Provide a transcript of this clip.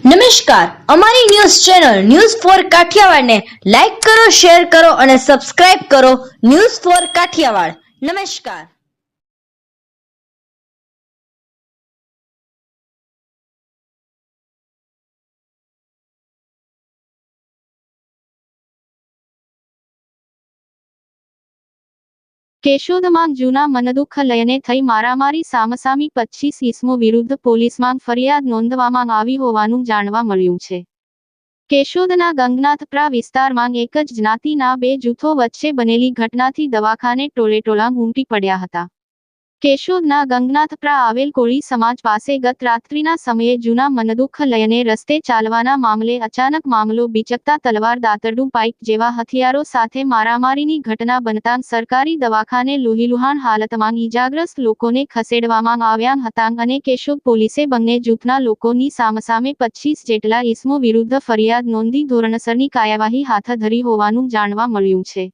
નમસ્કાર, અમારી news channel news for કાઠિયાવાડને લાઈક કરો, શેર કરો અને સબસ્ક્રાઇબ કરો. News for Kathiawad. નમસ્કાર. કેશોદમાં જૂના મનદુખ લઈને થઈ મારામારી સામસામી 25 ઇસમો વિરુદ્ધ પોલીસમાં ફરિયાદ નોંધવામાં આવી હોવાનું જાણવા મળ્યું છે. કેશોદના ગંગનાથપરા વિસ્તારમાં એક જ જ્ઞાતિના બે જૂથો વચ્ચે બનેલી ઘટનાથી દવાખાને ટોળેટોળા ઉમટી પડ્યા હતા. કેશોદના ગંગનાથપરા આવેલ કોળી સમાજ પાસે ગત રાત્રિના સમયે જૂના મનદુખ લઈને રસ્તે ચાલવાના મામલે અચાનક મામલો બીચકતા તલવાર, દાતરડું, પાઇપ જેવા હથિયારો સાથે મારામારીની ઘટના બનતાં સરકારી દવાખાને લોહીલુહાણ હાલતમાં ઈજાગ્રસ્ત લોકોને ખસેડવામાં આવ્યા હતા અને કેશોદ પોલીસે બંને જૂથના લોકોની સામસામે 25 જેટલા ઇસમો વિરુદ્ધ ફરિયાદ નોંધી ધોરણસરની કાર્યવાહી હાથ ધરી હોવાનું જાણવા મળ્યું છે.